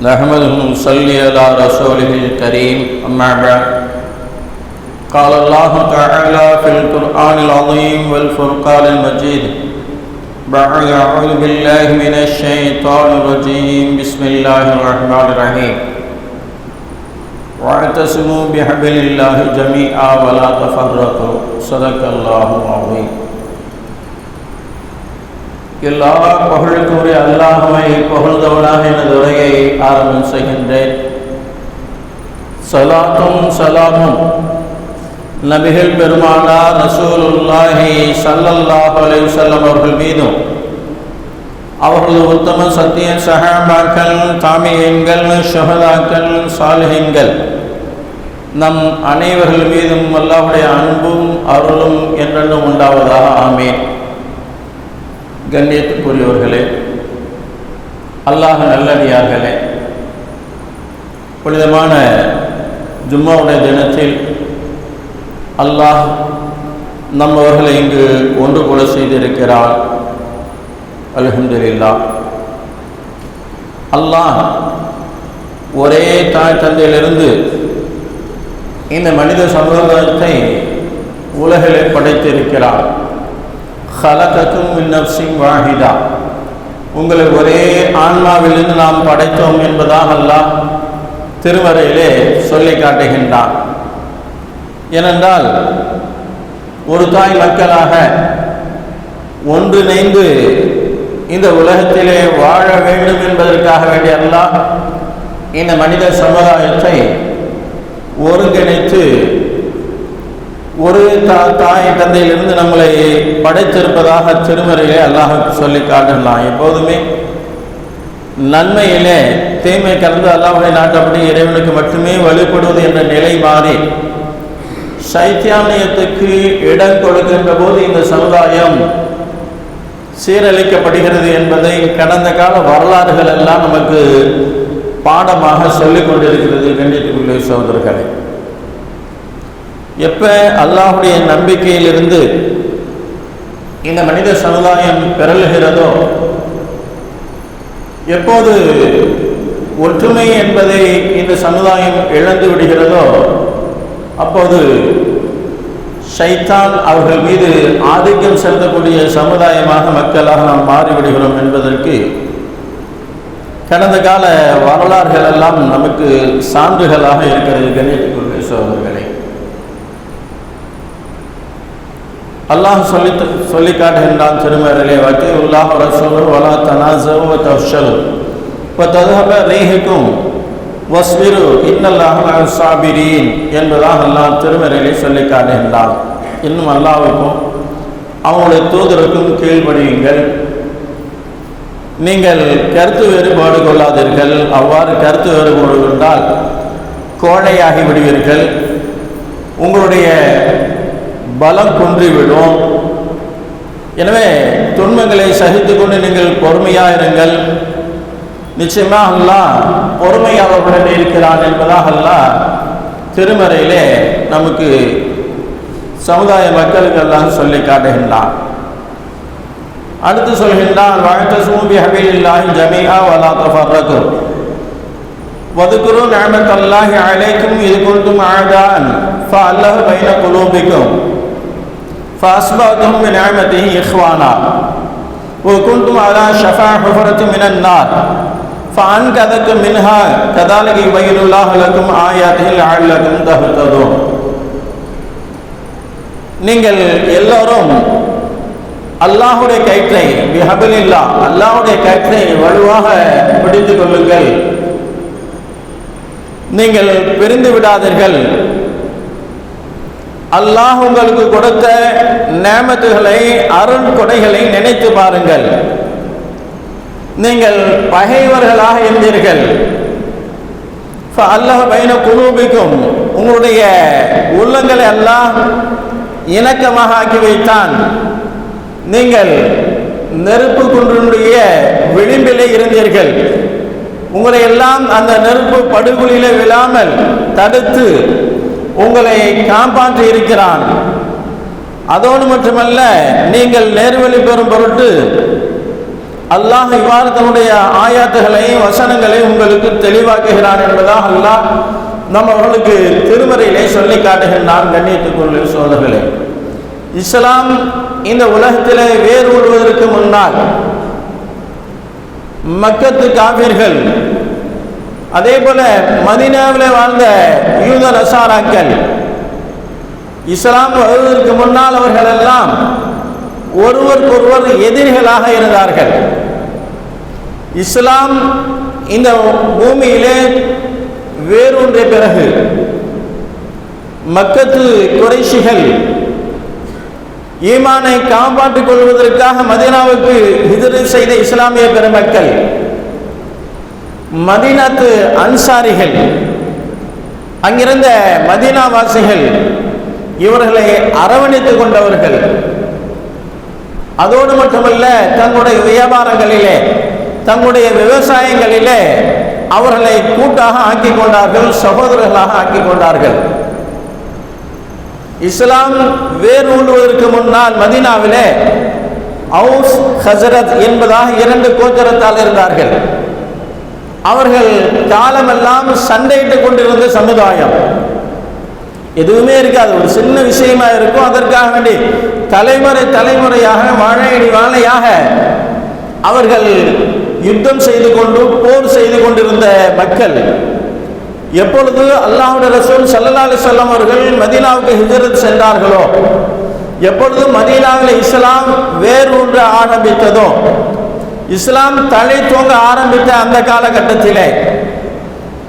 نحمده ونصلي على رسوله الكريم أما بعد قال الله تعالى في القرآن العظيم والفرقان المجيد بعد أعوذ بالله من الشيطان الرجيم بسم الله الرحمن الرحيم واعتصموا بحبل الله جميعا ولا تفرقوا صدق الله العظيم. எல்லா புகழுக்குரிய அல்லாஹ்வை புகழ்ந்தவனாக எனது உரையை ஆரம்பம் செய்கின்றேன். ஸலாத்தும் ஸலாமும் நபிகள் பெருமானார் ரசூலுல்லாஹி ஸல்லல்லாஹு அலைஹி வஸல்லம் அவர்கள் மீதும், அவர்களது உத்தம சத்திய சஹாபாக்கள், தாபிஈன்கள், ஷுஹதாக்கள், சாலிஹீன்கள் நம் அனைவர்கள் மீதும் அல்லாஹ்வுடைய அன்பும் அருளும் என்றென்றும் உண்டாவதாக. ஆமீன். கண்ணியத்துக்குரியவர்களே, அல்லாஹ் நல்லடியார்களே, புனிதமான ஜும்மாவுடைய தினத்தில் அல்லாஹ் நம்மவர்களை இங்கு ஒன்று கூட செய்திருக்கிறார். அல்ஹம்துலில்லாஹ். அல்லாஹ் ஒரே தாய் தந்தையிலிருந்து இந்த மனித சமுதாயத்தை உலகிலே படைத்திருக்கிறார். خلقكم من نفس واحدة, உங்களை ஒரே ஆன்மாவிலிருந்து நாம் படைத்தோம் என்பதாக அல்லாஹ் திருமறையிலே சொல்லி காட்டுகின்றான். ஏனென்றால் ஒரு தாய் மக்களாக ஒன்றிணைந்து இந்த உலகத்திலே வாழ வேண்டும் என்பதற்காக வேண்டிய அல்லாஹ் இந்த மனித சமுதாயத்தை ஒருங்கிணைத்து ஒரு தாய் தந்தையிலிருந்து நம்மளை படைத்திருப்பதாக திருமறையிலே அல்லாஹ் சொல்லி காட்டலாம். எப்போதுமே நன்மையிலே தீமை கலந்து அல்லாஹ்வுடைய நாட்டப்படி இறைவனுக்கு மட்டுமே வழிபடுவது என்ற நிலை மாறி சைத்தானியத்துக்கு இடம் கொடுக்கின்ற போது இந்த சமுதாயம் சீரழிக்கப்படுகிறது என்பதை கடந்த கால வரலாறுகள் எல்லாம் நமக்கு பாடமாக சொல்லிக் கொண்டிருக்கிறது. கண்டித்துக்குள்ளே சகோதரர்களே, எப்ப அல்லாஹ்வுடைய நம்பிக்கையிலிருந்து இந்த மனித சமுதாயம் பிறழ்கிறதோ, எப்போது ஒற்றுமை என்பதை இந்த சமுதாயம் இழந்து விடுகிறதோ, அப்போது ஷைத்தான் அவர்கள் மீது ஆதிக்கம் செலுத்தக்கூடிய சமுதாயமாக மக்களாக நாம் மாறிவிடுகிறோம் என்பதற்கு கடந்த கால வரலாறுகள் எல்லாம் நமக்கு சான்றுகளாக இருக்கிறது. கண்ணியத்துக்குரிய சகோதரர்களே, அல்லாஹ் சொல்லி காட்டுகின்றான் திருமறையிலே, வஅத்தீஉல்லாஹ வரசூலஹு வலா தனாஸஉ வதஃஷலு வதذهب ரீஹுக்கும் வஸ்பிரு இன்னல்லாஹ மஅஸ் ஸாபிரீன் என்பதாக அல்லாஹ் திருமறையிலே சொல்லி காட்டுகின்றான். இன்னும் அல்லாஹ்வுக்கும் அவனுடைய தூதருக்கும் கீழ்ப்படியுங்கள், நீங்கள் கருத்து வேறுபாடு கொள்ளாதீர்கள். அவ்வாறு கருத்து வேறுபாடு கொண்டால் கோழையாகி விடுவீர்கள், உங்களுடைய பலம் குன்றிவிடும். எனவே துன்பங்களை சகித்து கொண்டு நீங்கள் பொறுமையாக இருங்கள். நிச்சயமாக அல்லாஹ் பொறுமையாளர்களுடன் இருக்கிறான் என்பதாக அல்லாஹ் திருமறையிலே நமக்கு சமுதாய மக்களுக்கு எல்லாம் சொல்லி காட்டுகின்றான். அடுத்து சொல்கின்றான், வஅத்தஸிமு பிஹபிலில்லாஹி ஜமீஆ வலா தஃபர்ரகு வذ்குரு நிஅமத்தல்லாஹி அலைக்கும் இத் குன்தும் அஅதான் ஃபஅல்லஹ பைன குலூபிக்கும் فأصبحتم بنعمته إخوانا وكنتم على شفا حفرة من النار فأنقذكم منها كذلك يبين الله لكم آياته لعلكم تهتدون. நீங்கள் எல்லோரும் அல்லாஹ்வுடைய கயிற்றை பிஹபிலில்லாஹ், அல்லாஹ்வுடைய கயிற்றை வலுவாக பிடித்துக் கொள்ளுங்கள், நீங்கள் பிரிந்து விடாதீர்கள். அல்லாஹ் உங்களுக்கு கொடுத்த நேமத்துகளை, அருள் கொடைகளை நினைத்து பாருங்கள். நீங்கள் பகைவர்களாக இருந்தீர்கள். ஃபஅல்லஹ பைன குலூபிக்கும், உங்களுடைய உள்ளங்களை அல்லாஹ் இணக்கமாக ஆக்கி வைத்தான். நீங்கள் நெருப்பு குன்றினுடைய விளிம்பிலே இருந்தீர்கள். உங்களை எல்லாம் அந்த நெருப்பு படுகொலியிலே விழாமல் தடுத்து உங்களை காப்பாற்றி இருக்கிறான். அதோடு மட்டுமல்ல, நீங்கள் நேர்வழி பெறும் பொருட்டு அல்லாஹ் இவ்வாறு தன்னுடைய ஆயாத்துகளையும் வசனங்களையும் உங்களுக்கு தெளிவாக்குகிறான் என்பதாக அல்லாஹ் நம்ம அவர்களுக்கு திருமறையிலே சொல்லி காட்டுகின்றான். கண்ணியத்துக்குரிய சோதர்களே, இஸ்லாம் இந்த உலகத்திலே வேறு கொள்வதற்கு முன்னால் மக்கத்து காபிர்கள், அதே போல மதீனாவிலே வாழ்ந்த யூத நசாராக்கள், இஸ்லாம் வருவதற்கு முன்னால் அவர்கள் எல்லாம் ஒருவருக்கொருவர் எதிரிகளாக இருந்தார்கள். இஸ்லாம் இந்த பூமியிலே வேரூன்றிய பிறகு மக்கத்து குறைஷிகள் ஈமானை காப்பாற்றிக் கொள்வதற்காக மதீனாவுக்கு ஹிஜ்ரத் செய்த இஸ்லாமிய பெருமக்கள், மதீனாத்து அன்சாரிகள், அங்கிருந்த மதீனாவாசிகள் இவர்களை அரவணைத்துக் கொண்டவர்கள். அதோடு மட்டுமல்ல, தங்களுடைய வியாபாரங்களிலே, தங்களுடைய விவசாயங்களிலே அவர்களை கூட்டாக ஆக்கிக் கொண்டார்கள், சகோதரர்களாக ஆக்கிக் கொண்டார்கள். இஸ்லாம் வேரூன்றுவதற்கு முன்னால் மதீனாவிலே அவுஸ் ஹஸரத் என்பதாக இரண்டு கோத்திரத்தால் இருந்தார்கள். அவர்கள் காலமெல்லாம் சண்டையிட்டுக் கொண்டிருந்த சமுதாயம். எதுவுமே இருக்காது, ஒரு சின்ன விஷயமா இருக்கும். அதற்காக வேண்டி தலைமுறையாக வாழையடி வாழையாக அவர்கள் யுத்தம் செய்து கொண்டு போர் செய்து கொண்டிருந்த மக்கள். எப்பொழுது அல்லாஹ்வுடைய ரசூல் ஸல்லல்லாஹு அலைஹி வஸல்லம் அவர்கள் மதீனாவுக்கு ஹிஜ்ரத் சென்றார்களோ, எப்பொழுது மதீனாவில் இஸ்லாம் வேரூன்ற ஆரம்பித்ததோ, இஸ்லாம் தலை தூங்க ஆரம்பித்த அந்த காலகட்டத்திலே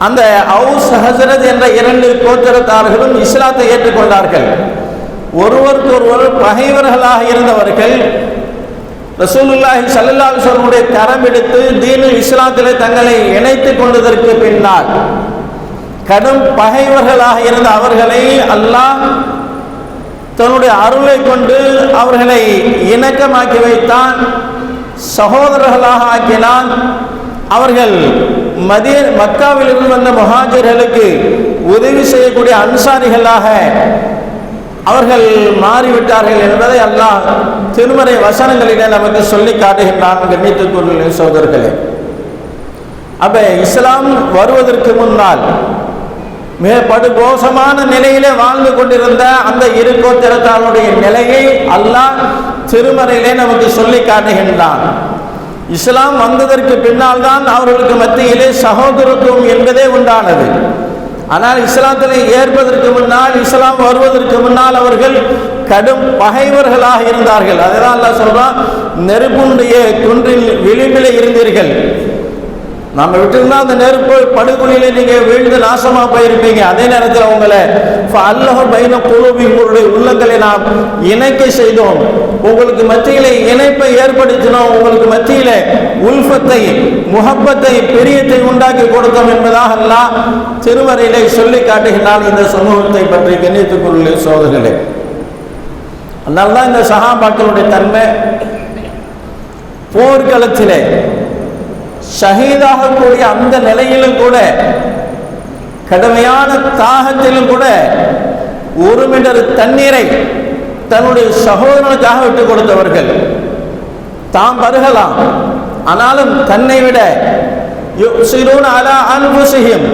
அந்த அவுஸ் ஹஸரத் என்ற இரண்டு கோத்திரத்தார்களும் இஸ்லாத்தை ஏற்றுக்கொண்டார்கள். ஒருவருக்கொருவர் பகைவர்களாக இருந்தவர்கள் ரசூலுல்லாஹி ஸல்லல்லாஹு அலைஹி வஸல்லம் கரம் எடுத்து தீனுல் இஸ்லாத்திலே தங்களை இணைத்துக் கொண்டதற்கு பின்னால் கடும் பகைவர்களாக இருந்த அவர்களை அல்லாஹ் தன்னுடைய அருளை கொண்டு அவர்களை இணக்கமாக்கி வைத்தான், சகோதரர்களாக ஆக்கினான். அவர்கள் மக்காவிலிருந்து வந்த முஹாஜிர்களுக்கு உதவி செய்யக்கூடிய அன்சாரிகளாக அவர்கள் மாறிவிட்டார்கள் என்பதை அல்லாஹ் திருமறை வசனங்களிலே நமக்கு சொல்லி காட்டுகின்றான். கண்ணியத்துக்குரிய சகோதரர்களே, அப்ப இஸ்லாம் வருவதற்கு முன்னால் மிக படுமோசமான நிலையிலே வாழ்ந்து கொண்டிருந்த அந்த இரு கோத்திரத்தாருடைய நிலையை அல்லாஹ் திருமறையிலே நமக்கு சொல்லி காட்டுகின்றான். இஸ்லாம் வந்ததற்கு பின்னால் தான் அவர்களுக்கு மத்தியிலே சகோதரத்துவம் என்பதே உண்டானது. ஆனால் இஸ்லாத்திலே ஏற்பதற்கு முன்னால், இஸ்லாம் வருவதற்கு முன்னால் அவர்கள் கடும் பகைவர்களாக இருந்தார்கள். அதுதான் அல்லாஹ் சொல்றான், நெருப்புடைய குன்றில் விளிம்பிலே இருந்தீர்கள். நம்ம விட்டுருந்தா அந்த நெருப்பு படுகொலியில நீங்க வீழ்ந்து நாசமா போயிருப்பீங்க. அதே நேரத்தில் உங்களை அல்லாஹ் பைன குலூபி, உங்களுடைய உள்ளங்களை நாம் இணைக்க செய்தோம், உங்களுக்கு மத்தியிலே இணைப்பை ஏற்படுத்தினோம், உங்களுக்கு மத்தியிலே உல்ஃபத்தை, முஹப்பத்தை, பிரியத்தை உண்டாக்கி கொடுத்தோம் என்பதாக அல்லாஹ் திருமறையிலே சொல்லி காட்டுகின்றான் இந்த சமூகத்தை பற்றி. கண்ணியத்துக்குரிய சகோதரர்களே, அதனால்தான் இந்த சஹாபாக்களுடைய தன்மை போர்க்களத்திலே ஷஹீதாகக்கூடிய அந்த நிலையிலும் கூட, கடுமையான தாகத்திலும் கூட ஒரு மீட்டர் தண்ணீரை தன்னுடைய சகோதரனுக்காக விட்டுக் கொடுத்தவர்கள். தாம் பருகலாம், ஆனாலும் தன்னை விட யுஸிரூன அலா அன்ஃபுஸிஹிம்,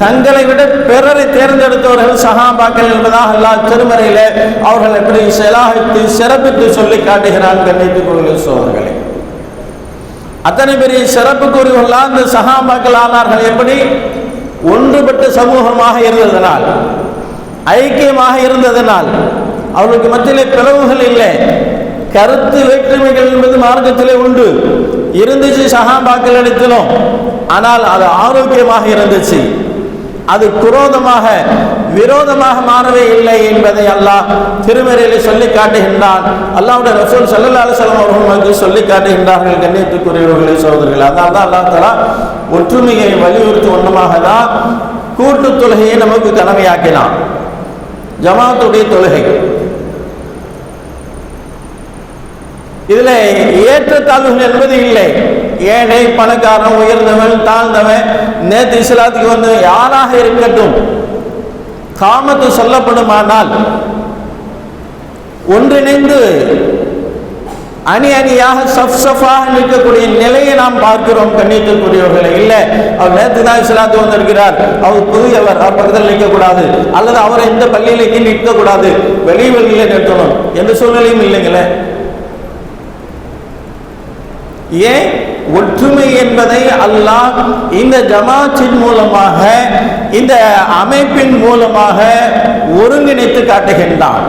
தங்களை விட பிறரை தேர்ந்தெடுத்தவர்கள் சஹாபாக்கள் என்பதாக அல்லாஹ் திருமறையிலே அவர்கள் எப்படி செலாகித்து சிறப்பித்து சொல்லி காட்டுகிறான். கண்ணியத்துக்குரிய சகோதரர்களே, அத்தனை பெரிய சிறப்புக்குரியவர்களாக இந்த சஹாபாக்கள் ஆனார்கள். எப்படி? ஒன்றுபட்ட சமூகமாக இருந்ததனால், ஐக்கியமாக இருந்ததனால், அவர்களுக்கு மத்தியிலே பிளவுகள் இல்லை. கருத்து வேற்றுமைகள் என்பது மார்க்கத்திலே உண்டு, இருந்துச்சு சஹாபாக்கள் இடத்திலும். ஆனால் அது ஆரோக்கியமாக இருந்துச்சு, அது குரோதமாக விரோதமாக மாறவே இல்லை என்பதை அல்லாஹ் திருமறையிலே சொல்லி காட்டுகின்றான். அல்லாஹ்வுடைய ரசூல் ஸல்லல்லாஹு அலைஹி வஸல்லம் அவர்கள் சொல்லி காட்டுகின்றார்கள். கண்ணியத்துக்குரியவர்களே சகோதரர்களே, அதனால தான் அல்லாஹ் தஆலா ஒற்றுமையை வலியுறுத்தும் ஒன்றுமாக தான் கூட்டு தொழுகையை நமக்கு கடமையாக்கினான். ஜமாத்துடைய தொழுகை, இதுல ஏற்றத்தாழ்வுகள் என்பது இல்லை. ஏழை பணக்காரன், உயர்ந்தவன் தாழ்ந்தவன், நேற்று இஸ்லாத்துக்கு வந்து யாராக இருக்கட்டும், காமத்து சொல்லப்படுமானால் ஒன்றிணைந்து அணி அணியாக சஃபாக நிற்கக்கூடிய நிலையை நாம் பார்க்கிறோம். கண்ணியத்திற்குரியவர்களை இல்லை, அவர் நேற்று தான் இஸ்லாத்து வந்திருக்கிறார், அவர் புதியவர், அவர் பக்கத்தில் நிற்கக்கூடாது, அல்லது அவரை எந்த பள்ளியிலேயே நிற்கக்கூடாது, வெளியில நிறுத்தணும் எந்த சூழ்நிலையும் இல்லைங்களே. ஏன்? ஒற்றுமை என்பதை அல்லாஹ் இந்த ஜமாத்தின் மூலமாக, இந்த அமைப்பின் மூலமாக ஒருங்கிணைத்து காட்டுகின்றான்.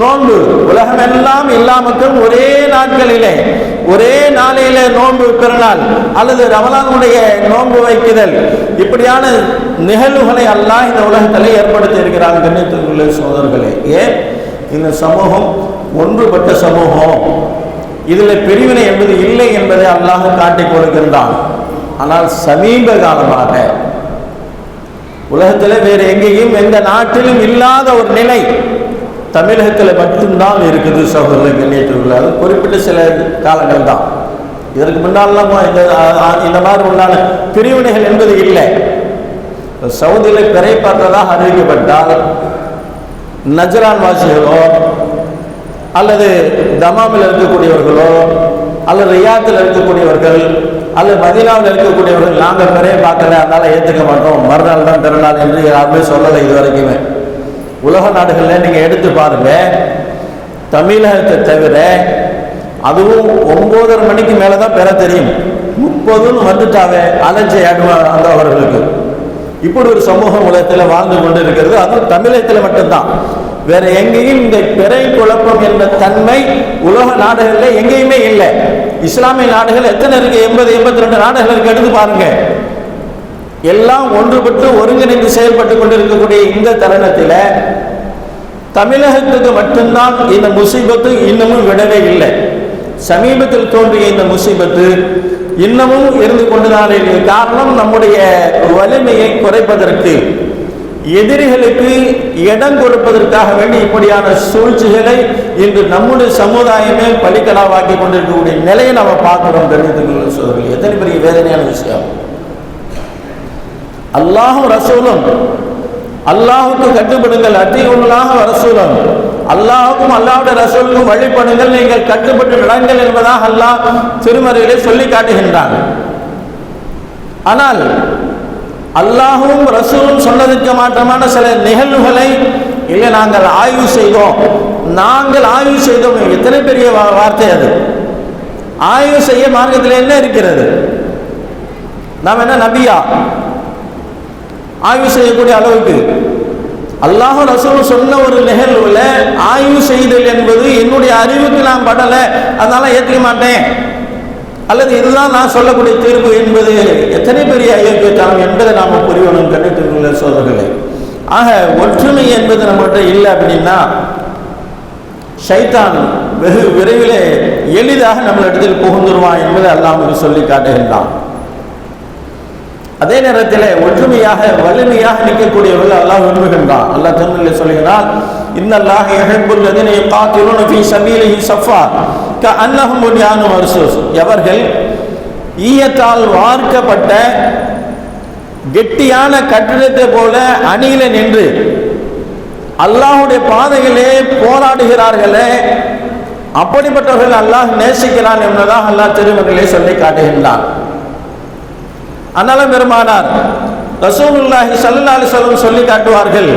நோன்பு உலகமெல்லாம் எல்லா மக்களும் ஒரே நாட்களிலே, ஒரே நாளிலே நோன்பு பெருநாள் அல்லது ரமலானுடைய நோன்பு வைக்குதல், இப்படியான நிகழ்வுகளை அல்லாஹ் இந்த உலகத்தில் ஏற்படுத்தி இருக்கிறான். கண்ணியத்திற்குரிய சோதர்களே, ஏன்? இந்த சமூகம் ஒன்றுபட்ட சமூகம், இதில் பிரிவினை என்பது இல்லை என்பதை அல்லாஹ் காட்டிக் கொடுக்கின்றான். ஆனால் சமீப காலமாக உலகத்தில் வேறு எங்கேயும் எந்த நாட்டிலும் இல்லாத ஒரு நிலை தமிழகத்தில் மட்டும்தான் இருக்குது. சகோதரர்கள் கண்ணியத்திற்குள்ள அது குறிப்பிட்ட சில காலங்கள் தான். இதற்கு முன்னாலாம் இந்த மாதிரி உண்டான பிரிவினைகள் என்பது இல்லை. சவுதியில் பிறை பார்த்ததாக அறிவிக்கப்பட்டால் நஜ்ரான் வாசிகளோ அல்லது தமாமில் இருக்கக்கூடியவர்களோ அல்லது ரியாத்தில் இருக்கக்கூடியவர்கள் அல்லது மதீனாவில் இருக்கக்கூடியவர்கள் நாங்கள் பிறைய பார்க்கல, அதனால ஏற்றுக்க மாட்டோம், மறுநாள் தான் பிறநாள் என்று யாருமே சொல்லலை இது வரைக்குமே. உலக நாடுகளில் நீங்கள் எடுத்து பாருங்க, தமிழகத்தை தவிர அதுவும் 9:30 மணிக்கு மேலே தான் பெற தெரியும். 30 வந்துட்டாவே அலர்ஜி அந்த அவர்களுக்கு. இப்படி ஒரு சமூகம் உலகத்தில் வாழ்ந்து கொண்டு இருக்கிறது. அதுவும் தமிழகத்தில் மட்டும்தான், வேற எங்கேயும் இந்த பிறை குழப்பம் என்ற தன்மை உலக நாடுகளில் எங்கேயுமே இல்லை. இஸ்லாமிய நாடுகள் எத்தனை இருக்கு? 82 நாடுகள் இருக்கு. எடுத்து பாருங்க. எல்லாம் ஒன்றுபட்டு ஒருங்கிணைந்து செயல்பட்டு கொண்டிருக்கக்கூடிய இந்த தருணத்தில் தமிழகத்துக்கு மட்டும்தான் இந்த முசீபத்து இன்னமும் விடவே இல்லை. சமீபத்தில் தோன்றிய இந்த முசீபத்து இன்னமும் இருந்து கொண்டுதான் இருக்கிறது. காரணம், நம்முடைய வலிமையை குறைப்பதற்கு, எதிரிகளுக்கு இடம் கொடுப்பதற்காக வேண்டி இப்படியான சூழ்ச்சிகளை இன்று நம்முடைய சமுதாயமே பலிக்கடாவாக்கி கொண்டிருக்கக்கூடிய நிலையை நம்ம பார்க்கிறோம். கண்ணியத்துக்குரிய சோதரர்கள், எத்தனை பெரிய வேதனையான விஷயம். அல்லாஹும் ரசூலும், அல்லாஹுக்கு கட்டுப்படுங்கள், அத்தியுல்லாஹ் ரசூலும், அல்லாஹுக்கும் அல்லாஹ்வுடைய ரசூலுக்கும் வழிபடுங்கள், நீங்கள் கட்டுப்பட்டு நடங்கள் என்பதாக அல்லாஹ் திருமறையிலே சொல்லி காட்டுகின்றான். ஆனால் அல்லாஹும் ரசூலும் சொன்னதற்கு மாற்றமான சில நிகழ்வுகளை இல்லை நாங்கள் ஆய்வு செய்தோம், நாங்கள் ஆய்வு செய்தோம். எத்தனை பெரிய வார்த்தை அது! ஆய்வு செய்ய மார்க்கத்தில் என்ன இருக்கிறது? நாம் என்ன நபியா ஆய்வு செய்யக்கூடிய அளவுக்கு? அல்லாஹ் ரசூல் சொன்ன ஒரு நிகழ்வுல ஆய்வு செய்தல் என்பது என்னுடைய அறிவுக்கு நான் படலை, அதனால ஏற்றுக்க மாட்டேன், அல்லது இதுதான் நான் சொல்லக்கூடிய தீர்ப்பு என்பது எத்தனை பெரிய ஐயத்தனம் என்பதை நாம் புரியணும். கண்டித்துள்ள சோதர்களே, ஆக ஒற்றுமை என்பது நம்மகிட்ட இல்லை அப்படின்னா ஷைத்தான் வெகு விரைவில் எளிதாக நம்மளிடத்தில் புகுந்துருவான் என்பதை அல்லாஹ் சொல்லி காட்டுகின்றான். அதே நேரத்தில் ஒற்றுமையாக வலிமையாக நிற்கக்கூடியவர்கள் அல்லாஹ் விரும்புகின்றான். அல்லாஹ் திருமறையில் சொல்கிறான், இன்னல்லாஹ யுஹிப்புல் லதீன யுகாத்திலூன ஃபீ ஸபீலிஹி ஸஃபா கஅன்னஹும் புன்யானும் மர்சூஸ். எவர்கள் ஈயத்தால் வார்க்கப்பட்ட கெட்டியான கட்டிடத்தை போல அணியில நின்று அல்லாஹ்வுடைய பாதையிலே போராடுகிறார்களே, அப்படிப்பட்டவர்கள் அல்லாஹ் நேசிக்கிறான் என்பதாக அல்லாஹ் திருமறையிலே சொல்லி காட்டுகின்றான். அனலம் பெருமானார் ரசூலுல்லாஹி ஸல்லல்லாஹு அலைஹி வஸல்லம் சொல்லி காட்டுவார்கள்,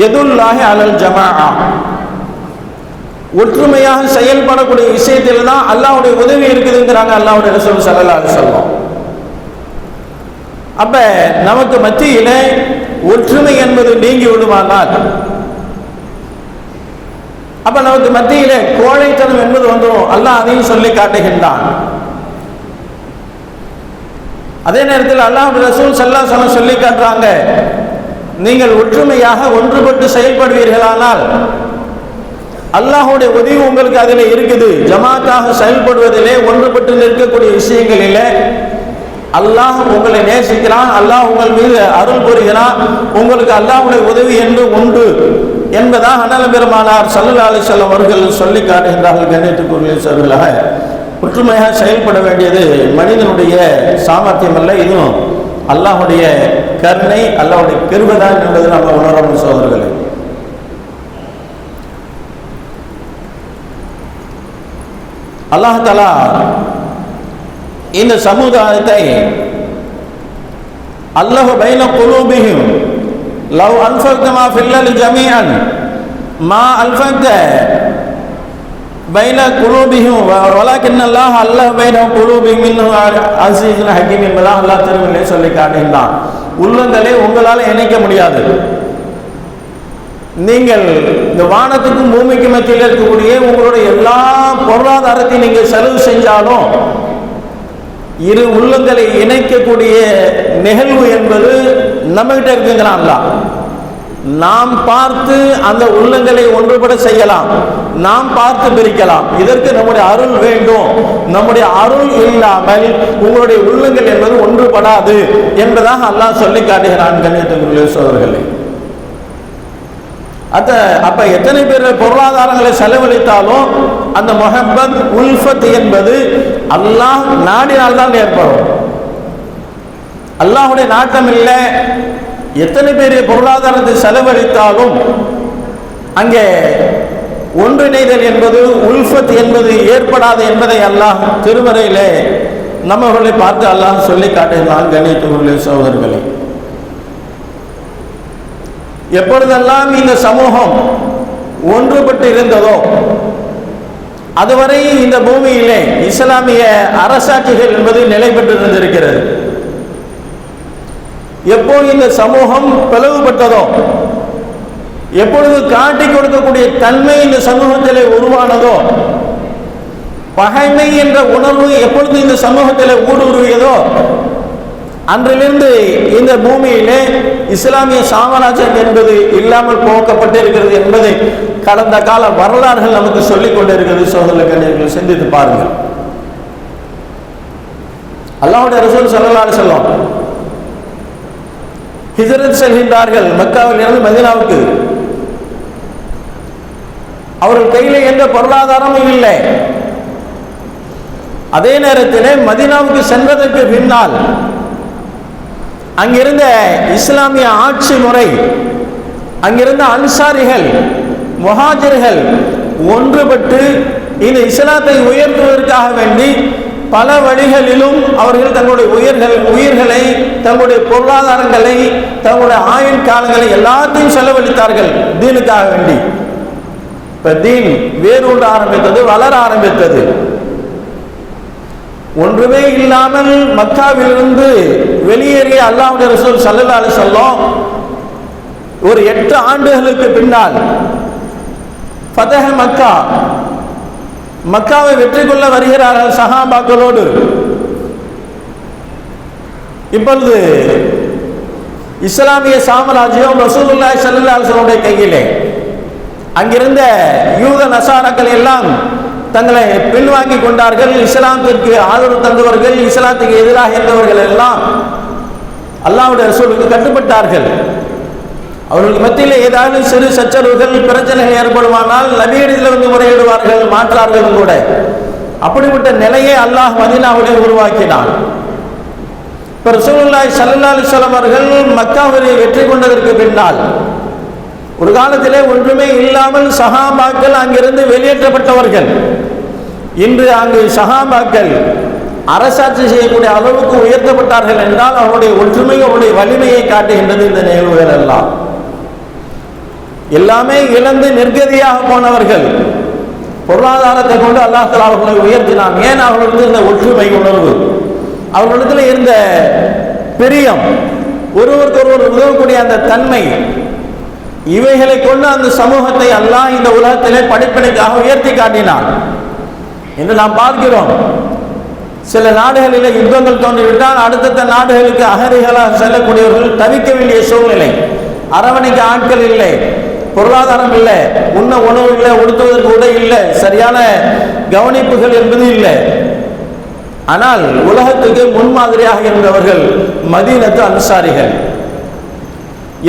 யதுல்லாஹி அலல் ஜமாஅ. ஒற்றுமையாக செயல்படக்கூடிய விஷயத்தில் தான் அல்லாஹ்வுடைய உதவி இருக்குதுங்கிறாங்க அல்லாஹ்வுடைய ரசூல் ஸல்லல்லாஹு அலைஹி வஸல்லம். அப்ப நமக்கு மத்தியில ஒற்றுமை என்பது நீங்கி விடுமானால், அப்ப நமக்கு மத்தியில கோழைத்தனம் என்பது வந்துடும். அல்லாஹ் அதையும் சொல்லி காட்டுகின்றான். அதே நேரத்தில் அல்லாஹ்வுடைய ரசூல் ஸல்லல்லாஹு அலைஹி வஸல்லம் சொல்லி காட்டுறாங்க, நீங்கள் ஒற்றுமையாக ஒன்றுபட்டு செயல்படுவீர்களானால் அல்லாஹ்வுடைய உதவி உங்களுக்கு அதில் இருக்குது. ஜமாத்தாக செயல்படுவதிலே, ஒன்றுபட்டு நிற்கக்கூடிய விஷயங்களிலே அல்லாஹ் உங்களை நேசிக்கிறான், அல்லாஹ் உங்கள் மீது அருள் புரிகிறான், உங்களுக்கு அல்லாஹ்வுடைய உதவி என்று உண்டு என்பதாக அண்ணல் பெருமானார் ஸல்லல்லாஹு அலைஹி வஸல்லம் அவர்கள் சொல்லி காட்டுகின்றார்கள். கண்ணியத்துக்குரிய சகோதரர்களாக, ஒற்றுமையாக செயல்பட வேண்டியது மனிதனுடைய சாமர்த்தியம் அல்ல, இதுவும் அல்லாஹ்வுடைய கருணை, அல்லாஹ்வுடைய கிருபைதான் என்பது நம்ம உணரணும் சகோதரர்களே. அல்லாஹ் தஆலா இந்த சமுதாயத்தை அல்லாஹ் பைன குலூபிஹிம் லவ் அன்ஃபக்த மா ஃபில் அர்தி ஜமீஅன் மா அன்ஃபக்த பைன குலூபிஹிம் வலக்கின் அல்லாஹ் பைன குலூபிஹிம் இன்னஹு அஸீஸுன் ஹக்கீம் என்பதாக அல்லாஹ் திருமறையிலே சொல்லி காட்டுகின்றான். உள்ளங்களை உங்களால் இணைக்க முடியாது. நீங்கள் இந்த வானத்துக்கும் பூமிக்கும் மத்தியில் இருக்கக்கூடிய உங்களுடைய எல்லா பொருளாதாரத்தையும் நீங்கள் செலவு செஞ்சாலும் இரு உள்ளங்களை இணைக்கக்கூடிய நிகழ்வு என்பது நம்மகிட்ட இருக்குங்கிறான் அல்லாஹ். நாம் பார்த்து அந்த உள்ளங்களை ஒன்றுபட செய்யலாம், நாம் பார்த்து பிரிக்கலாம். இதற்கு நம்முடைய அருள் வேண்டும். நம்முடைய அருள் இல்லாமல் உங்களுடைய உள்ளங்கள் என்பது ஒன்றுபடாது என்பதாக அல்லாஹ் சொல்லி காட்டுகிறான். கண்ணியத்துக்குரிய சகோதரர்களே, அப்ப எத்தனை பேர் பொருளாதாரங்களை செலவழித்தாலும் அந்த முஹப்பத் உல்ஃபத் என்பது அல்லாஹ் நாடினால்தான் ஏற்படும். அல்லாஹ்வுடைய நாட்டம் இல்லை. எத்தனை பேர் பொருளாதாரத்தை செலவழித்தாலும் அங்கே ஒன்றிணைதல் என்பது உல்ஃபத் என்பது ஏற்படாது என்பதை அல்லாஹ் திருமறையிலே நம்மவர்களை பார்த்து அல்லாஹ் சொல்லி காட்டுகிறான். கண்ணியத்துக்குரிய சகோதரர்களே, எப்பொழுதெல்லாம் இந்த சமூகம் ஒன்றுபட்டு இருந்ததோ அதுவரை இந்த பூமியிலே இஸ்லாமிய அரசாட்சிகள் என்பது நிலை பெற்று இருந்திருக்கிறது. எப்போது இந்த சமூகம் பிளவுபட்டதோ, எப்பொழுது காட்டி கொடுக்கக்கூடிய தன்மை இந்த சமூகத்திலே உருவானதோ, பகைமை என்ற உணர்வு எப்பொழுது இந்த சமூகத்திலே ஊடுருவியதோ அன்றிலிருந்து இந்த பூமியிலே இஸ்லாமிய சாம்ராஜ்யம் என்பது இல்லாமல் போக்கப்பட்டிருக்கிறது என்பதை கடந்த கால வரலாறுகள் நமக்கு சொல்லிக் கொண்டிருக்கிறது. சகோதரர்கள், சிந்தித்து பாருங்கள். அல்லாஹ்வுடைய ரசூல் ஸல்லல்லாஹு அலைஹி வஸல்லம் ஹிஜ்ரத் செல்கின்றார்கள் மக்காவில் இருந்து மதீனாவுக்கு. அவர்கள் கையில் எந்த பொருளாதாரமும் இல்லை. அதே நேரத்தில் மதீனாவுக்கு சென்றதற்கு பின்னால் அங்கிருந்த இஸ்லாமிய ஆட்சி முறை, அங்கிருந்த அன்சாரிகள் முஹாஜிர்கள் ஒன்றுபட்டு இந்த இஸ்லாத்தை உயர்த்துவதற்காக வேண்டி பல வழிகளிலும் அவர்கள் தங்களுடைய உயிர்களை தங்களுடைய பொருளாதாரங்களை தங்களுடைய ஆயுள் காலங்களை எல்லாத்தையும் செலவழித்தார்கள் தீனுக்காக வேண்டி. இப்ப தீன் வேரூன்ற ஆரம்பித்தது, வளர ஆரம்பித்தது. ஒன்றுமே இல்லாமல் மக்காவிலிருந்து வெளியேறிய அல்லாஹ்வுடைய ரசூல் ஸல்லல்லாஹு அலைஹி வஸல்லம் ஒரு 8 ஆண்டுகளுக்கு பின்னால் ஃபதஹ் மக்கா, மக்காவை வெற்றி கொள்ள வருகிறார்கள் சஹாபாக்களோடு. இப்பொழுது இஸ்லாமிய சாம்ராஜ்யம் ரசூலுல்லாஹி ஸல்லல்லாஹு அலைஹி வஸல்லம் கையிலே. அங்கிருந்த யூத நசாராக்கள் எல்லாம் தங்களை பின்வாங்கி கொண்டார்கள். இஸ்லாத்திற்கு ஆதரவு தந்தவர்கள், இஸ்லாத்துக்கு எதிராக இருந்தவர்கள் எல்லாம் அல்லாஹ்வுடைய ரசூலுக்கு கட்டுப்பட்டார்கள். அவர்களுக்கு மத்தியில் ஏதாவது சிறு சச்சரவுகள் பிரச்சனைகள் ஏற்படுமானால் நபியிடத்தில் வந்து முறையிடுவார்கள், மாற்றார்கள் கூட. அப்படிப்பட்ட நிலையை அல்லாஹ் மதீனாவிலே உருவாக்கினான். இப்போ ரசூலுல்லாஹி ஸல்லல்லாஹு அலைஹி வஸல்லம் அவர்கள் மக்காவிலே வெற்றி கொண்டதற்கு பின்னால் ஒரு காலத்திலே ஒன்றுமே இல்லாமல் சஹாபாக்கள் அங்கிருந்து வெளியேற்றப்பட்டவர்கள். இன்று அங்கு சஹாபாக்கள் அரசாட்சி செய்யக்கூடிய அளவுக்கு உயர்த்தப்பட்டார்கள் என்றால் அவருடைய ஒற்றுமை, அவருடைய வலிமையை காட்டுகின்றது இந்த நிகழ்வுகள் எல்லாம். எல்லாமே இழந்து நிர்கதியாக போனவர்கள் பொருளாதாரத்தை கொண்டு அல்லாஹ் தஆலா அவர்களை உயர்த்தினான். ஏன்? அவர்களுக்கு இருந்த ஒற்றுமை உணர்வு, அவர்களிடத்தில் இருந்த பிரியம், ஒருவருக்கொருவர் உதவக்கூடிய அந்த தன்மை, இவைகளை கொண்டு அந்த சமூகத்தை அல்லாஹ் இந்த உலகத்திலே படிப்படியாக உயர்த்தி காட்டினான் என்று நாம் பார்க்கிறோம். சில நாடுகளில் யுத்தங்கள் தோன்றிவிட்டால் அடுத்தடுத்த நாடுகளுக்கு அகதிகளாக செல்லக்கூடியவர்கள் தவிக்க வேண்டிய சூழ்நிலை. அரவணைக்கு ஆட்கள் இல்லை, பொருளாதாரம் இல்லை, உண்ண உணவு இல்லை, உடுத்துவதற்கு உடை இல்லை, சரியான கவனிப்புகள் என்பது இல்லை. ஆனால் உலகத்துக்கு முன்மாதிரியாக இருந்தவர்கள் மதீனத்து அன்சாரிகள்.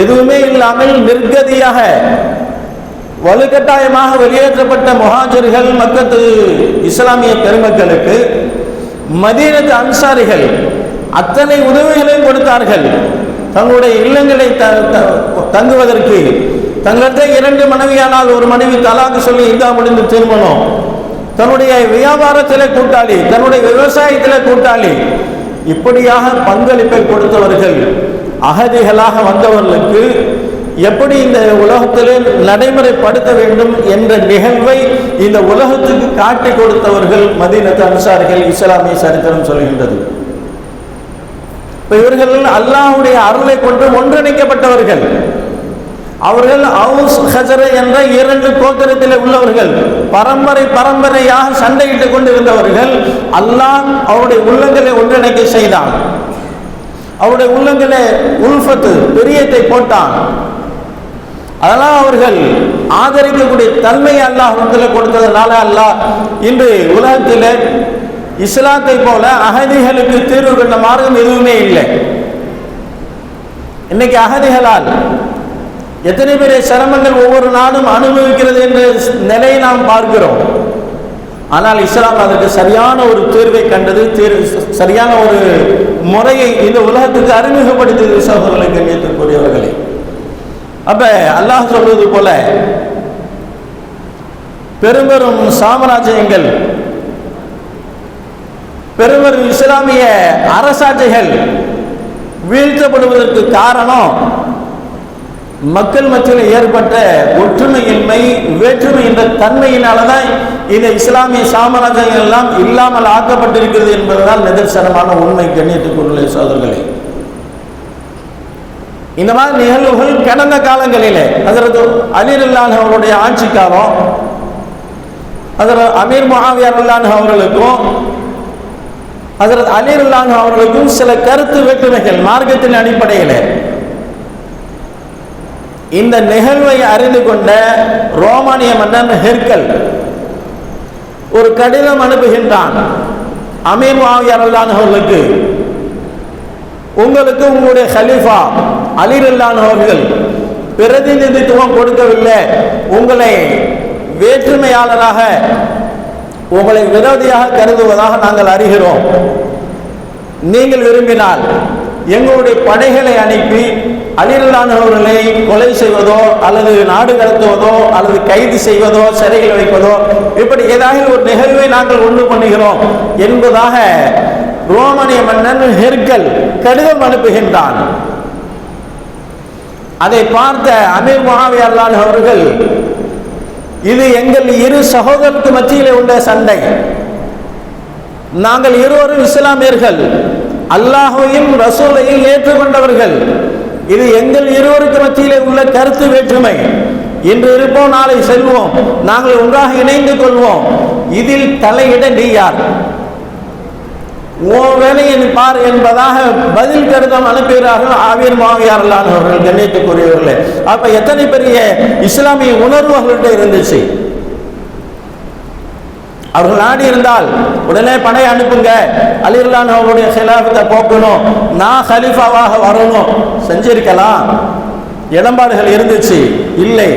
எதுவுமே இல்லாமல் நிர்கதியாக வலுக்கட்டாயமாக வெளியேற்றப்பட்ட முஹாஜிர்கள் மக்கத்து இஸ்லாமிய பெருமக்களுக்கு மதீனத்து அன்சாரிகள் அத்தனை உதவிகளையும் கொடுத்தார்கள். தங்களுடைய இல்லங்களை தங்குவதற்கு, தங்களிடத்தை 2 மனைவியானால் ஒரு மனைவி தலாக்கு சொல்லி இதா முடிந்து திருமணம், தன்னுடைய வியாபாரத்திலே கூட்டாளி, தன்னுடைய விவசாயத்திலே கூட்டாளி, இப்படியாக பங்களிப்பை கொடுத்தவர்கள் அகதிகளாக வந்தவர்களுக்கு எப்படி இந்த உலகத்திலே நடைமுறைப்படுத்த வேண்டும் என்ற நிகழ்வை இந்த உலகத்துக்கு காட்டி கொடுத்தவர்கள் மதீனத்து அன்சாரிகள், இஸ்லாமிய சரித்திரம் சொல்கின்றது. இவர்கள் அல்லாஹ்வுடைய அருளை கொண்டு ஒன்றிணைக்கப்பட்டவர்கள். அவர்கள் அவுஸ் ஹஜர என்ற 2 கோத்திரத்தில் உள்ளவர்கள், பரம்பரையாக சண்டையிட்டுக் கொண்டிருந்தவர்கள். அல்லாஹ் அவருடைய உள்ளங்களை ஒன்றிணைக்க செய்தான். அவருடைய உள்ளங்களை உல்ஃபத்து பிரியத்தை போட்டான். அதனால் அவர்கள் ஆதரிக்கக்கூடிய தன்மையை அல்லாஹ் கொடுத்ததுனால அல்லாஹ் இன்று உலகத்தில் இஸ்லாத்தை போல அகதிகளுக்கு தீர்வு கண்ட மார்க்கம் எதுவுமே இல்லை. இன்னைக்கு அகதிகளால் எத்தனை பெரிய சிரமங்கள் ஒவ்வொரு நாடும் அனுபவிக்கிறது என்ற நிலையை நாம் பார்க்கிறோம். ஆனால் இஸ்லாம் அதற்கு சரியான ஒரு தீர்வை கண்டது, சரியான ஒரு முறையை இந்த உலகத்துக்கு அறிமுகப்படுத்தியது. சகோதரர்களை, கண்ணியத்திற்குரியவர்களே, அப்ப அல்லாஹ் சொல்வது போல பெரும்பெரும் சாம்ராஜ்யங்கள், பெரும்பெரும் இஸ்லாமிய அரசாட்சிகள் வீழ்த்தப்படுவதற்கு காரணம் மக்கள் மத்தியில் ஏற்பட்ட ஒற்றுமையின்மை, வேற்றுமை என்ற தன்மையினால்தான் இந்த இஸ்லாமிய சாம்ராஜ்யங்கள் எல்லாம் இல்லாமல் ஆக்கப்பட்டிருக்கிறது என்பதுதான் நிதர்சனமான உண்மை. கண்ணியத்துக்குரிய சகோதரர்களே, இந்த மாதிரி நிகழ்வுகள் கடந்த காலங்களிலே ஹஜ்ரத் அலி ரலியல்லாஹு அவருடைய ஆட்சி காலம், ஹஜ்ரத் அமீர் முஆவியா ரலியல்லாஹு அவர்களுக்கும் ஹஜ்ரத் அலி ரலியல்லாஹு அவர்களுக்கும் சில கருத்து வேற்றுமைகள் மார்க்கத்தின் அடிப்படையில். இந்த நிகழ்வை அறிந்து கொண்ட ரோமானிய மன்னன் ஹெர்கல் ஒரு கடிதம் அனுப்புகின்றான் அமீர் முஆவியா ரலியல்லாஹு அவர்களுக்கு. உங்களுக்கு உங்களுடைய கலீஃபா அலி ரலியல்லாஹு அவர்கள் பிரதிநிதித்துவம் கொடுக்கவில்லை, உங்களை வேற்றுமையாளராக, உங்களை விரோதியாக கருதுவதாக நாங்கள் அறிகிறோம். நீங்கள் விரும்பினால் எங்களுடைய படைகளை அனுப்பி அலி ரலியல்லாஹு அவர்களை கொலை செய்வதோ அல்லது நாடு கடத்துவதோ அல்லது கைது செய்வதோ சிறையில் வைப்பதோ இப்படி ஏதாவது ஒரு நிகழ்வை நாங்கள் ஒன்று பண்ணுகிறோம் என்பதாக ரோமானிய மன்னன் ஹெர்கல் கடிதம் அனுப்புகின்றான். அதை பார்த்த அமீர் முஆவியா ரலியல்லாஹு அவர்கள், இது எங்கள் இரு சகோதரருக்கு மத்தியிலே உள்ள சண்டை, நாங்கள் இருவரும் இஸ்லாமியர்கள், அல்லாஹ்வையும் ரசூலையும் ஏற்றுக்கொண்டவர்கள், இது எங்கள் இருவருக்கு மத்தியிலே உள்ள கருத்து வேற்றுமை. இன்று இருப்போம், நாளை செல்வோம், நாங்கள் ஒன்றாக இணைந்து கொள்வோம், இதில் தலையிட நீ யார், உன் வேலையை பார் என்பதாக பதில் கடிதம் அனுப்புகிறார்கள் அமீர் முஆவியா ரலியல்லாஹு அவர்கள். கண்ணியத்துக்குரியவர்களே, அப்ப எத்தனை பெரிய இஸ்லாமிய உணர்வு அவர்கள்ட்ட இருந்துச்சு. அவர்கள் நாடி இருந்தால் உடனே படை அனுப்புங்க, அலி ரலியல்லாஹு அவருடைய ஹிலாஃபத்தை போக்கணும், நான் கலீஃபாவாக வரணும், செஞ்சிருக்கலாம். இடம்பாடுகள் இருந்துச்சு. இல்லை,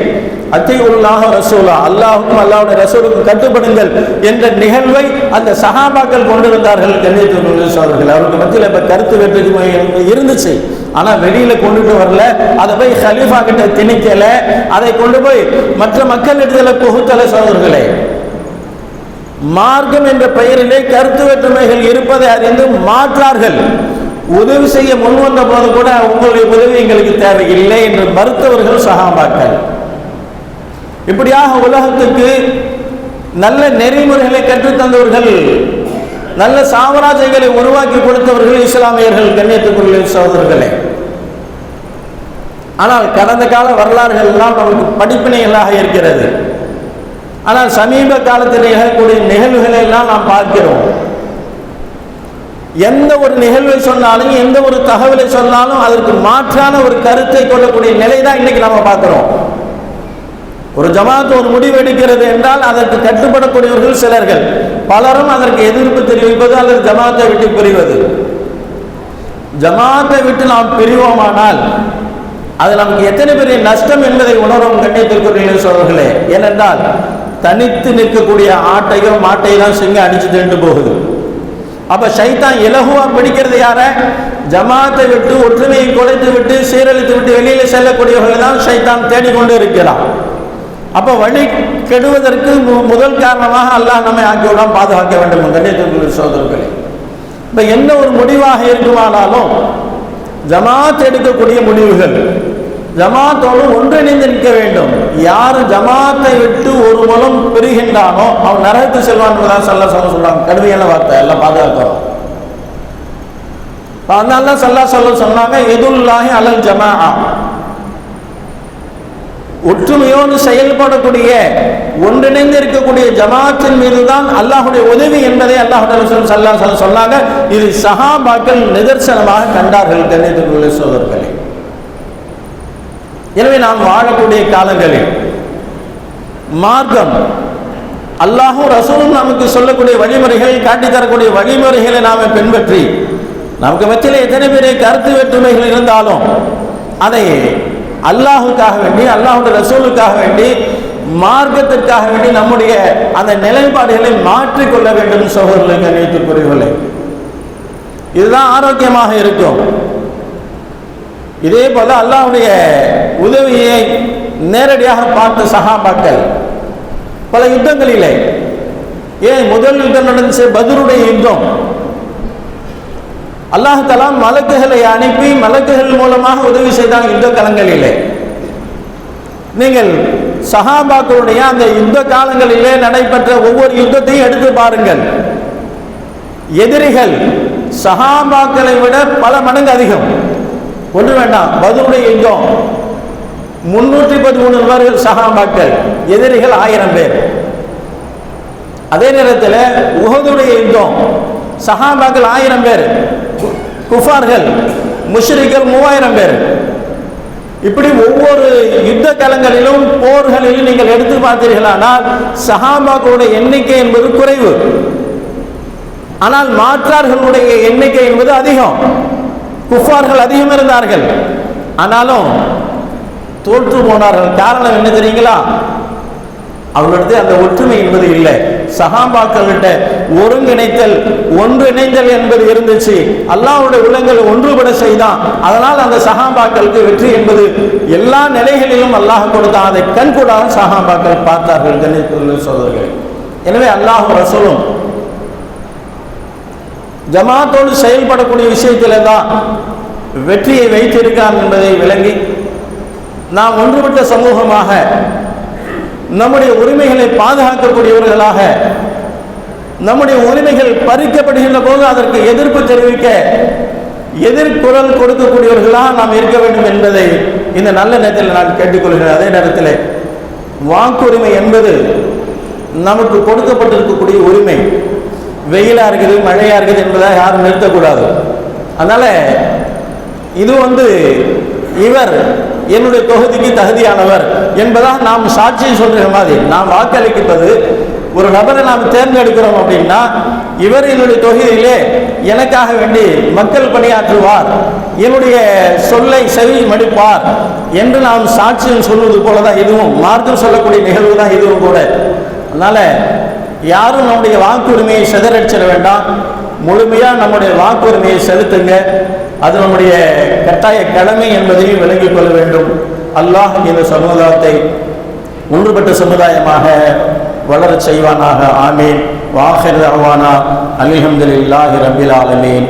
அத்தீஉல்லாஹ ரசூலா, அல்லாஹ்வுக்கும் அல்லாஹ்வுடைய ரசூலுக்கும் கட்டுப்படுங்கள் என்ற நிகழ்வை அந்த சஹாபாக்கள் கொண்டிருந்தார்கள். கண்ணியத்துக்குரிய சகோதரர்களே, அவருக்கு மத்தியில் இப்ப கருத்து வேற்றுமை இருந்துச்சு, ஆனா வெளியில கொண்டுட்டு வரல, அதை போய் கலீஃபா கிட்ட திணிக்கல, அதை கொண்டு போய் மற்ற மக்களிடத்துல புகுத்தல. சகோதரர்களே, மார்க்கம் என்ற பெயரிலே கருத்து வேற்றுமைகள் இருப்பதை அறிந்து மாற்றார்கள். உதவி செய்ய முன்வந்த போது கூட உங்களுடைய உதவி எங்களுக்கு தேவையில்லை என்று மறுத்தவர்கள் சஹாபாக்கள். இப்படியாக உலகத்துக்கு நல்ல நெறிமுறைகளை கற்றுத்தந்தவர்கள், நல்ல சாம்ராஜ்யங்களை உருவாக்கி கொடுத்தவர்கள் இஸ்லாமியர்கள். கண்ணியத்துக்குரிய சகோதரர்களே, ஆனால் கடந்த கால வரலாறுகள் எல்லாம் நமக்கு படிப்பினைகளாக இருக்கிறது. ஆனால் சமீப காலத்தில் நிகழக்கூடிய நிகழ்வுகளை எல்லாம் நாம் பார்க்கிறோம். எந்த ஒரு நிகழ்வை சொன்னாலும், எந்த ஒரு தகவலை சொன்னாலும் அதற்கு மாற்றான ஒரு கருத்தை கொள்ளக்கூடிய நிலை தான் இன்னைக்கு நம்ம பார்க்கிறோம். ஒரு ஜமாத் ஒரு முடிவு எடுக்கிறது என்றால் அதற்கு கட்டுப்படக்கூடியவர்கள் சிலர்கள், பலரும் அதற்கு எதிர்ப்பு தெரிவிப்பது அல்லது ஜமாத்தை விட்டு பிரிவது. ஜமாத்தை விட்டு நாம் பிரிவோமானால் அது நமக்கு எத்தனை பெரிய நஷ்டம் என்பதை உணரும். கண்ணியத்திற்குரிய சகோதரர்களே, ஏனென்றால் தனித்து நிற்கக்கூடிய ஆட்டையோ மாட்டையோ தான் சிங்கம் அடிச்சு திண்டு போகுது. அப்ப ஷைத்தான் இலகுவா பிடிக்கிறது யார? ஜமாத்தை விட்டு, ஒற்றுமையை குலைத்து விட்டு, சீரழித்து விட்டு வெளியில செல்லக்கூடியவர்கள் தான் ஷைத்தான் தேடிக்கொண்டு இருக்கிறான். அப்ப வழி கெடுவதற்கு முதல் காரணமாக அல்லாஹ் நம்மை ஆக்கியோடாம் பாதுகாக்க வேண்டும். கண்ணியத்திற்குரிய சகோதரர்களே, இப்போ என்ன ஒரு முடிவாக இருக்குமானாலும் ஜமாத் எடுக்கக்கூடிய முடிவுகள் ஜமாத்தோடு ஒன்றிணைந்து நிற்க வேண்டும். யார் ஜமாத்தை விட்டு ஒரு முலம் பெறுகின்றானோ அவன் நரகத்து செல்வான் என்பதாக சொல்றாங்க. கடுமையான வார்த்தை, எல்லாம் பாதுகாக்கிறோம். அதனால சொன்னாங்க எதுல்லாஹி அலல் ஜமாஅ, ஒற்றுமையோடு செயல்படக்கூடிய ஒன்றிணைந்து இருக்கக்கூடிய ஜமாத்தின் மீதுதான் அல்லாஹுடைய உதவி என்பதை அல்லாஹ் சொன்னாங்க. இது சஹாபாக்கள் நிதர்சனமாக கண்டார்கள். கண்ணியத்திற்குரிய சகோதரர்களே, எனவே நாம் வாழக்கூடிய காலங்களில் மார்க்கம் அல்லாஹும் ரசூலும் நமக்கு சொல்லக்கூடிய வழிமுறைகள், காட்டித்தரக்கூடிய வழிமுறைகளை நாம பின்பற்றி, நமக்கு மத்தியில் எத்தனை பேரை கருத்து வேற்றுமைகள் இருந்தாலும் அதை அல்லாஹுக்காக வேண்டி, அல்லாஹுடைய ரசூலுக்காக வேண்டி, மார்க்கத்திற்காக வேண்டி நம்முடைய அந்த நிலைப்பாடுகளை மாற்றிக்கொள்ள வேண்டும். சகோதரர்களை, கண்ணியத்திற்குரியவர்களே, இதுதான் ஆரோக்கியமாக இருக்கும். இதே போல அல்லாஹ்வுடைய உதவியை நேரடியாக பார்த்த சஹாபாக்கள் பல யுத்தங்களிலே, ஏன் முதல் யுத்தம் நடந்துச்சு பத்ருடைய யுத்தம், அல்லாஹ் தஆலா மலக்குகளை அனுப்பி மலக்குகள் மூலமாக உதவி செய்தாங்க யுத்த களங்களிலே. நீங்கள் சஹாபாக்களுடைய அந்த யுத்த காலங்களிலே நடைபெற்ற ஒவ்வொரு யுத்தத்தையும் எடுத்து பாருங்கள். எதிரிகள் சஹாபாக்களை விட பல மடங்கு அதிகம். ஒன்று வேண்டாம், பத்ருடைய யுத்தம் 313 நபர்கள் சஹாபாக்கள், எதிரிகள் 1000 பேர். அதே நேரத்தில் உஹதுடைய யுத்தம் சஹாபாக்கள் 1000 பேர், குஃபார்கள் முஷ்ரிக்கள் 3000 பேர். இப்படி ஒவ்வொரு யுத்த களங்களிலும் போர்களிலும் நீங்கள் எடுத்து பார்த்தீர்களானால் சஹாபாக்களுடைய எண்ணிக்கை என்பது குறைவு, ஆனால் மாற்றார்களுடைய எண்ணிக்கை என்பது அதிகம். குஃபார்கள் அதிகம் இருந்தார்கள், ஆனாலும் தோற்று போனார்கள். காரணம் என்ன தெரியுங்களா? அவர்களிடத்தில் அந்த ஒற்றுமை என்பது இல்லை. சஹாபாக்கள்கிட்ட ஒருங்கிணைத்தல், ஒன்றிணைந்தல் என்பது இருந்துச்சு. அல்லாஹ்வுடைய உள்ளங்களை ஒன்றுபட செய்தான். அதனால் அந்த சஹாபாக்களுக்கு வெற்றி என்பது எல்லா நிலைகளிலும் அல்லாஹ் கொடுத்தான். அதை கண்கூடாக சஹாபாக்கள் பார்த்தார்கள். கண்ணியத்துள்ள சகோதரர்களே, எனவே அல்லாஹ் ரசூலும் ஜமாத்தோடு செயல்படக்கூடிய விஷயத்தில தான் வெற்றியை வைத்திருக்கான் என்பதை விளங்கி நாம் ஒன்றுபட்ட சமூகமாக நம்முடைய உரிமைகளை பாதுகாக்கக்கூடியவர்களாக, நம்முடைய உரிமைகள் பறிக்கப்படுகின்ற போது அதற்கு எதிர்ப்பு தெரிவிக்க எதிர்குரல் கொடுக்கக்கூடியவர்களாக நாம் இருக்க வேண்டும் என்பதை இந்த நல்ல நேரத்தில் நான் கேட்டுக்கொள்கிறேன். அதே நேரத்தில் வாக்குரிமை என்பது நமக்கு கொடுக்கப்பட்டிருக்கக்கூடிய உரிமை. வெயிலா இருக்குது, மழையா இருக்குது என்பதாக யாரும் நிறுத்தக்கூடாது. அதனால இது இவர் என்னுடைய தொகுதிக்கு தகுதியானவர் என்பதாக நாம் சாட்சியை சொல்ற மாதிரி நாம் வாக்களிப்பது, ஒரு நபரை நாம் தேர்ந்தெடுக்கிறோம் அப்படின்னா இவர் என்னுடைய தொகுதியிலே எனக்காக வேண்டி மக்கள் பணியாற்றுவார், என்னுடைய சொல்லை செவி மடிப்பார் என்று நாம் சாட்சியம் சொல்வது போலதான் இதுவும் மார்க்கம் சொல்லக்கூடிய நிகழ்வு தான் இதுவும் கூட. அதனால யாரும் நம்முடைய வாக்குரிமையை சிதறடிச்சிட வேண்டாம். முழுமையாக நம்முடைய வாக்குரிமையை செலுத்துங்க. அது நம்முடைய கட்டாய கடமை என்பதையும் விளங்கிக் கொள்ள வேண்டும். அல்லாஹ் இந்த சமுதாயத்தை ஒன்றுபட்ட சமுதாயமாக வளரச் செய்வானாக. ஆமீன். வாஹிர் தஅவானா அல்ஹம்துலில்லாஹி ரப்பில் ஆலமீன்.